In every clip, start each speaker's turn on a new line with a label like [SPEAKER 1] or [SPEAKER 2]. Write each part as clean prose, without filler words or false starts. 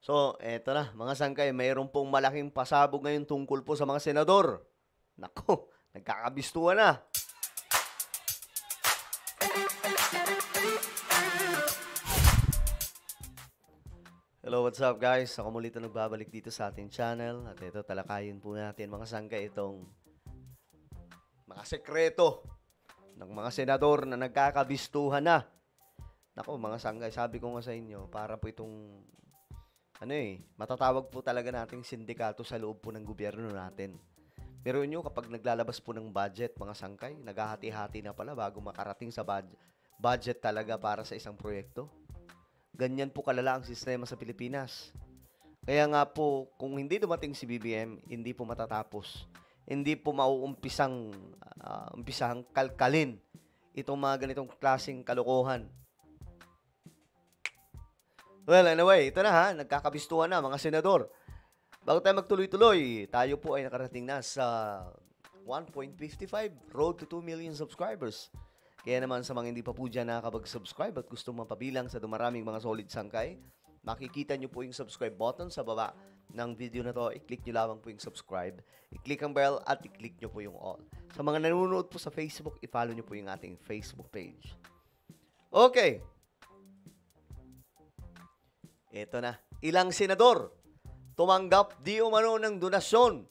[SPEAKER 1] So, eto na, mga sangkay, mayroon pong malaking pasabog ngayon tungkol po sa mga senador. Nako, nagkakabistuhan na. Hello, what's up guys? Ako muli ito nagbabalik dito sa ating channel. At ito, talakayin po natin mga sangkay itong mga sekreto ng mga senador na nagkakabistuhan na. Nako, mga sangkay, sabi ko nga sa inyo, para po itong matatawag po talaga nating sindikato sa loob po ng gobyerno natin. Pero nyo, kapag naglalabas po ng budget, mga sangkay, naghahati-hati na pala bago makarating sa budget talaga para sa isang proyekto. Ganyan po kalala ang sistema sa Pilipinas. Kaya nga po, kung hindi dumating si BBM, hindi po matatapos. Hindi po mauumpisang kalkalin itong mga ganitong klaseng kalokohan. Well, anyway, ito na ha, nagkakabistuhan na mga senador. Bago tayo magtuloy-tuloy, tayo po ay nakarating na sa 1.55 road to 2 million subscribers. Kaya naman sa mga hindi pa po dyan nakakapag-subscribe at gusto mapabilang sa dumaraming mga solid sangkay, makikita nyo po yung subscribe button sa baba ng video na to. I-click nyo lamang po yung subscribe, i-click ang bell at i-click nyo po yung all. Sa mga nanonood po sa Facebook, i-follow nyo po yung ating Facebook page. Okay. Ito na. Ilang senador tumanggap di umano ng donasyon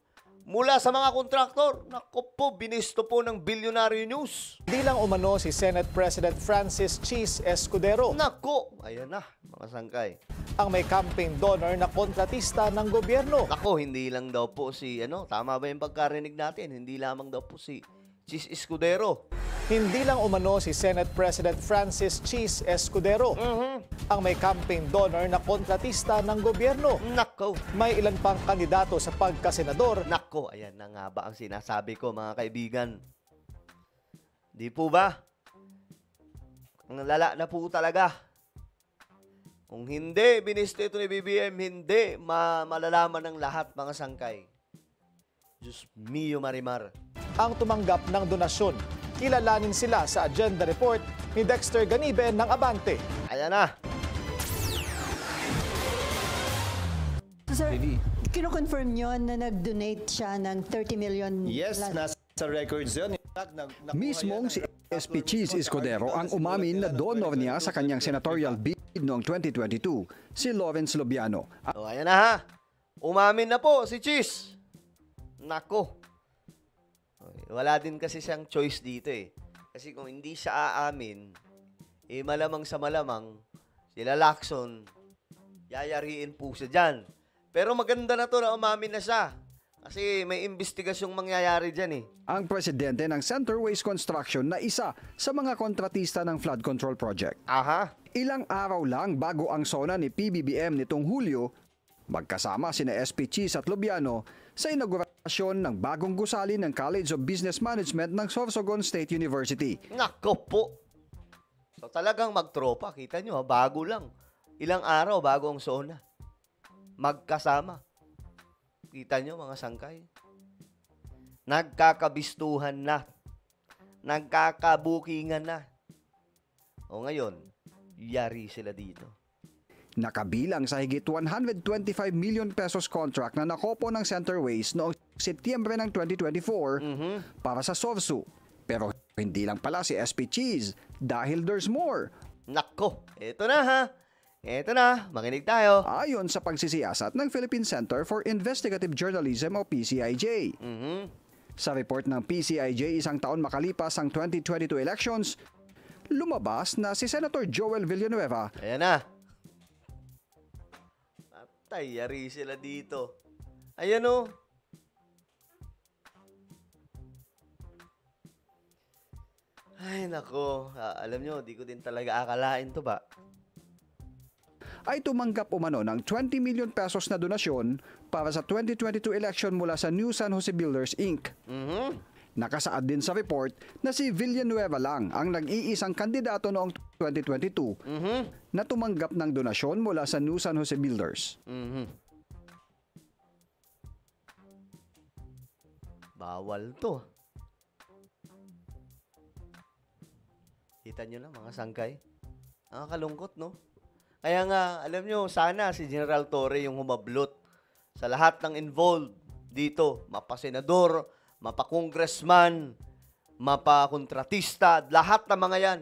[SPEAKER 1] mula sa mga kontraktor. Naku po, binisto po ng Bilyonaryo News.
[SPEAKER 2] Di lang umano si Senate President Francis Cheese Escudero.
[SPEAKER 1] Naku, ayan na, mga sangkay.
[SPEAKER 2] Ang may campaign donor na kontratista ng gobyerno.
[SPEAKER 1] Naku, hindi lang daw po si, tama ba yung pagkarinig natin? Hindi lamang daw po si Cheese Escudero.
[SPEAKER 2] Hindi lang umano si Senate President Francis Cheese Escudero. Ang may campaign donor na kontratista ng gobyerno.
[SPEAKER 1] Naku.
[SPEAKER 2] May ilan pang kandidato sa pagkasenador.
[SPEAKER 1] Naku, ayan na nga ba ang sinasabi ko mga kaibigan. Di po ba? Ang lala na po talaga. Kung hindi, binisto ito ni BBM, hindi malalaman ng lahat mga sangkay. Diyos mio marimar.
[SPEAKER 2] Ang tumanggap ng donasyon. Kilalanin sila sa agenda report ni Dexter Ganibe ng Abante.
[SPEAKER 1] Ayan na.
[SPEAKER 3] So, sir, kino-confirm nyo na nag-donate siya ng 30 million?
[SPEAKER 4] Yes, nasa records yun.
[SPEAKER 5] Mismong si SP Cheese Escudero ang umamin na donor niya sa kanyang senatorial bid noong 2022, si Lawrence Lubiano.
[SPEAKER 1] O, ayan na ha. Umamin na po si Cheese. Nako. Wala din kasi siyang choice dito eh. Kasi kung hindi siya aamin, malamang sa malamang, sila Lacson, yayariin po siya dyan. Pero maganda na to na umamin na siya. Kasi may investigasyong mangyayari dyan eh.
[SPEAKER 5] Ang presidente ng Centerways Construction na isa sa mga kontratista ng flood control project.
[SPEAKER 1] Aha.
[SPEAKER 5] Ilang araw lang bago ang SONA ni PBBM nitong Hulyo, magkasama sina SP Cheese at Lubiano sa inaugurasyon ng bagong gusali ng College of Business Management ng Sorsogon State University.
[SPEAKER 1] Nako po. So talagang magtropa. Kita nyo, bago lang. Ilang araw bago ang SONA. Magkasama. Kita nyo mga sangkay. Nagkakabistuhan na. Nagkakabukingan na. O ngayon, yari sila dito.
[SPEAKER 5] Nakabilang sa higit 125 million pesos contract na nakopo ng Centerways noong Setyembre ng 2024 para sa SORSU. Pero hindi lang pala si SP Cheese dahil there's more.
[SPEAKER 1] Nako, eto na ha. Eto na, makinig tayo.
[SPEAKER 5] Ayon sa pagsisiyasat ng Philippine Center for Investigative Journalism o PCIJ. Sa report ng PCIJ isang taon makalipas ang 2022 elections, lumabas na si Senator Joel Villanueva.
[SPEAKER 1] Ayan na. Patay, yari sila dito. Ayan o. Ay, nako. Alam nyo, di ko din talaga akalain to ba?
[SPEAKER 5] Ay tumanggap umano ng 20 million pesos na donasyon para sa 2022 election mula sa New San Jose Builders Inc. Nakasaad din sa report na si Villanueva lang ang nag-iisang kandidato noong 2022 na tumanggap ng donasyon mula sa New San Jose Builders.
[SPEAKER 1] Bawal to. Kita nyo na mga sangkay. Nakakalungkot, no? Kaya nga, alam nyo, sana si General Torre yung humablot sa lahat ng involved dito. Mapa-senador, mapa-congressman, mapa-kontratista, lahat ng mga yan.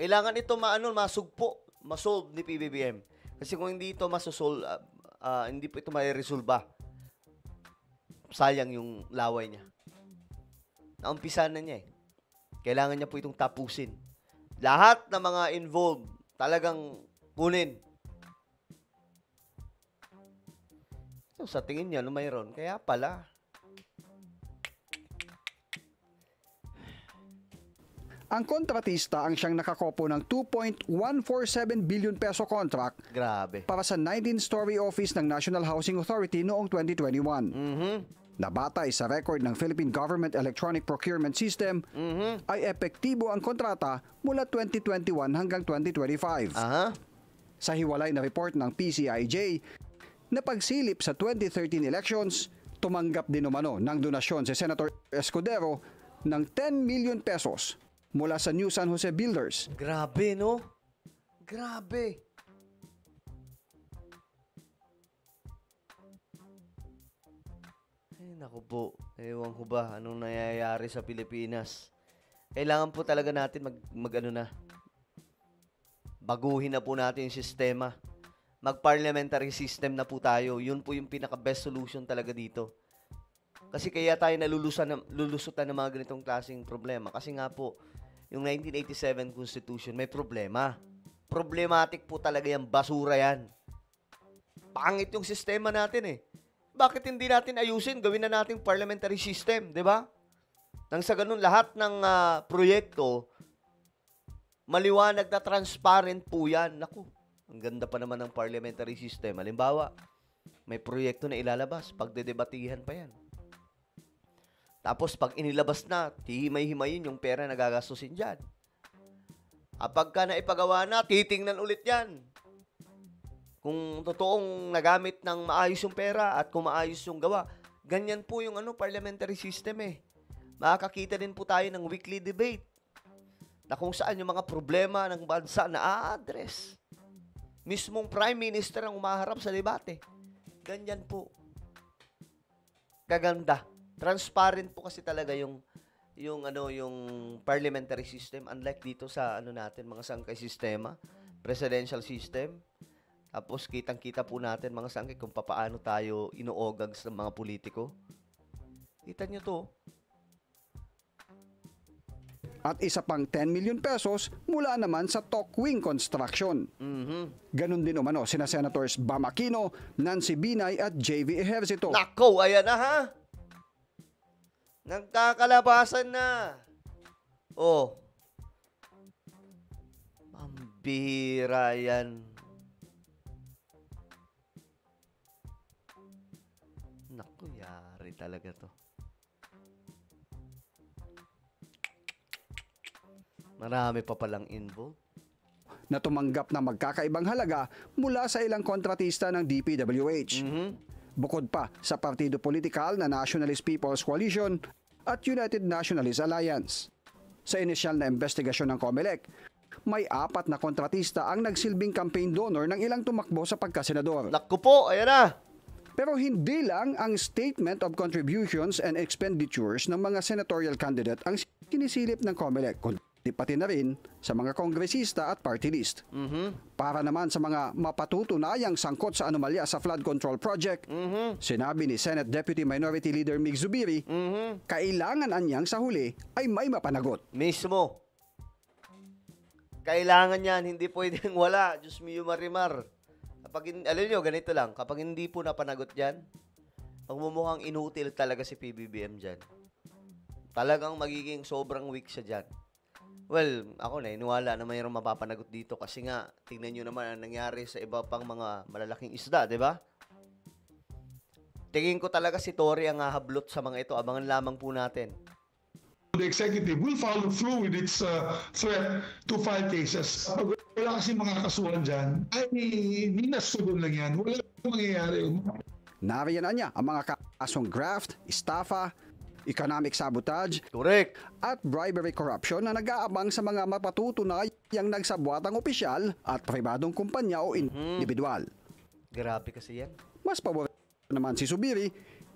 [SPEAKER 1] Kailangan ito masugpo, masolve ni PBBM. Kasi kung hindi ito hindi po ito mai-resolba, sayang yung laway niya. Naumpisan na niya eh. Kailangan niya po itong tapusin. Lahat ng mga involved, talagang kunin. So, sa tingin niya, mayroon. Kaya pala.
[SPEAKER 5] Ang kontratista ang siyang nakakopo ng 2.147 billion peso contract
[SPEAKER 1] Grabe.
[SPEAKER 5] para sa 19-story office ng National Housing Authority noong 2021. Nabatay sa record ng Philippine Government Electronic Procurement System, ay epektibo ang kontrata mula 2021 hanggang 2025.
[SPEAKER 1] Aha.
[SPEAKER 5] Sa hiwalay na report ng PCIJ, na pagsilip sa 2013 elections, tumanggap din umano ng donasyon si Senator Escudero ng 10 million pesos mula sa New San Jose Builders.
[SPEAKER 1] Grabe, no? Grabe. Ay, naku po. Ewan ko ba anong nangyayari sa Pilipinas. Kailangan po talaga natin baguhin na po natin yung sistema. Mag-parliamentary system na po tayo. Yun po yung pinaka-best solution talaga dito. Kasi kaya tayo lulusutan ng mga ganitong klaseng problema. Kasi nga po, yung 1987 Constitution may problema. Problematic po talaga yan. Basura yan. Pangit yung sistema natin eh. Bakit hindi natin ayusin? Gawin na natin parliamentary system, di ba? Nang sa ganun, lahat ng proyekto, maliwanag na transparent po yan. Naku, ang ganda pa naman ng parliamentary system. Halimbawa, may proyekto na ilalabas. Pagdedebatihan pa yan. Tapos, pag inilabas na, hihimay-himayin yung pera na gagastusin dyan. Kapag ka naipagawa na, titingnan ulit yan. Kung totoong nagamit ng maayos yung pera at kung maayos yung gawa. Ganyan po yung parliamentary system eh. Makakakita din po tayo ng weekly debate na kung saan yung mga problema ng bansa na a-address. Mismong Prime Minister ang umaharap sa debate. Ganyan po. Kaganda. Transparent po kasi talaga yung parliamentary system, unlike dito sa natin mga sangkay sistema, presidential system. Tapos kitang-kita po natin mga sangkay kung paano tayo inuogag sa mga politiko. Kita nyo to.
[SPEAKER 5] At isa pang 10 million pesos mula naman sa Tokwing Construction. Ganon din umano sina Senators Bam Aquino, Nancy Binay at JV Ejercito.
[SPEAKER 1] Nako, ayan na ha. Nagkakalabasan na. Oh. Pambihira yan. Naku, yari talaga to. Marami pa palang involved.
[SPEAKER 5] Na tumanggap ng magkakaibang halaga mula sa ilang kontratista ng DPWH. Bukod pa sa partido politikal na Nationalist People's Coalition at United Nationalist Alliance. Sa inisyal na investigasyon ng COMELEC, may 4 na kontratista ang nagsilbing campaign donor ng ilang tumakbo sa pagkasenador.
[SPEAKER 1] Naku po, ayan na.
[SPEAKER 5] Pero hindi lang ang Statement of Contributions and Expenditures ng mga senatorial candidate ang sinisilip ng COMELEC, kundi pati na rin sa mga kongresista at party list. Para naman sa mga mapatutunayang sangkot sa anomalya sa flood control project, sinabi ni Senate Deputy Minority Leader Mig Zubiri, kailangan anyang sa huli ay may mapanagot.
[SPEAKER 1] Mismo. Kailangan yan, hindi pwedeng wala. Diyos mio marimar. Alam nyo, ganito lang, kapag hindi po napanagot yan, magmumukhang inutil talaga si PBBM dyan. Talagang magiging sobrang weak siya dyan. Well, ako iniwala na mayroong mapapanagot dito kasi nga, tingnan nyo naman ang nangyari sa iba pang mga malalaking isda, di ba? Tingin ko talaga si Tory ang hahablot sa mga ito. Abangan lamang po natin.
[SPEAKER 6] The executive will follow through with its threat to file cases. Pag wala kasi mga kasuhan dyan, ay ninasugon lang yan. Wala mangyayari.
[SPEAKER 5] Nariyan niya ang mga kasong graft, estafa, economic sabotage,
[SPEAKER 1] Correct.
[SPEAKER 5] at bribery corruption na nag-aabang sa mga mapatutunayang nagsabwatang opisyal at pribadong kumpanya o individual.
[SPEAKER 1] Grabe kasi yan.
[SPEAKER 5] Mas pabor naman si Zubiri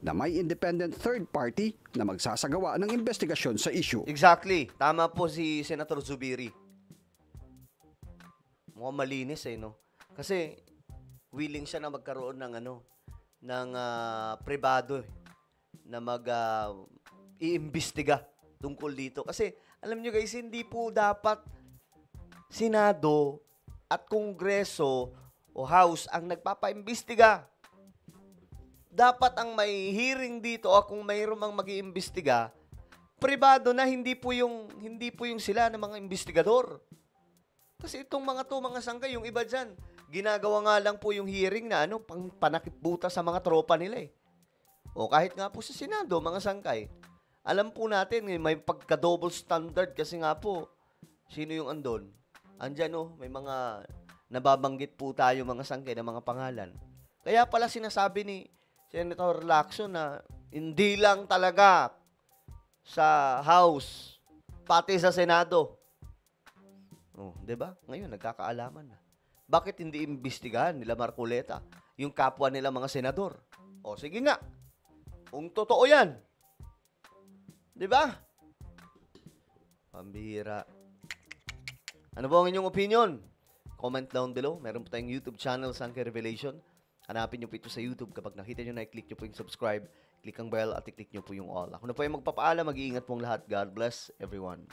[SPEAKER 5] na may independent third party na magsasagawa ng investigasyon sa issue.
[SPEAKER 1] Exactly. Tama po si Senator Zubiri. Mukhang malinis no? Kasi willing siya na magkaroon ng pribado na iimbestiga tungkol dito. Kasi alam nyo guys, hindi po dapat Senado at Kongreso o House ang nagpapaimbestiga. Dapat ang may hearing dito o kung mayroon mang mag-iimbestiga, pribado na hindi po yung sila ng mga investigador. Kasi itong mga sangkay, yung iba dyan, ginagawa nga lang po yung hearing na panakipbuta sa mga tropa nila O kahit nga po sa Senado, mga sangkay, alam po natin, may pagka-double standard kasi nga po, sino yung andon? Andyan may mga nababanggit po tayo mga sangkay na mga pangalan. Kaya pala sinasabi ni Senator Lacson na hindi lang talaga sa House, pati sa Senado. 'Di ba? Ngayon nagkakaalaman na. Bakit hindi imbestigahan nila Marcoleta yung kapwa nila mga senador? Sige nga. Kung totoo 'yan. 'Di ba? Pambihira. Ano po ang inyong opinion? Comment down below. Meron po tayong YouTube channel, Sangkay Revelation. Hanapin nyo po ito sa YouTube. Kapag nakita nyo na, i-click nyo po yung subscribe, click ang bell at i-click nyo po yung all. Ako na po yung magpapaalam. Mag-iingat pong lahat. God bless everyone.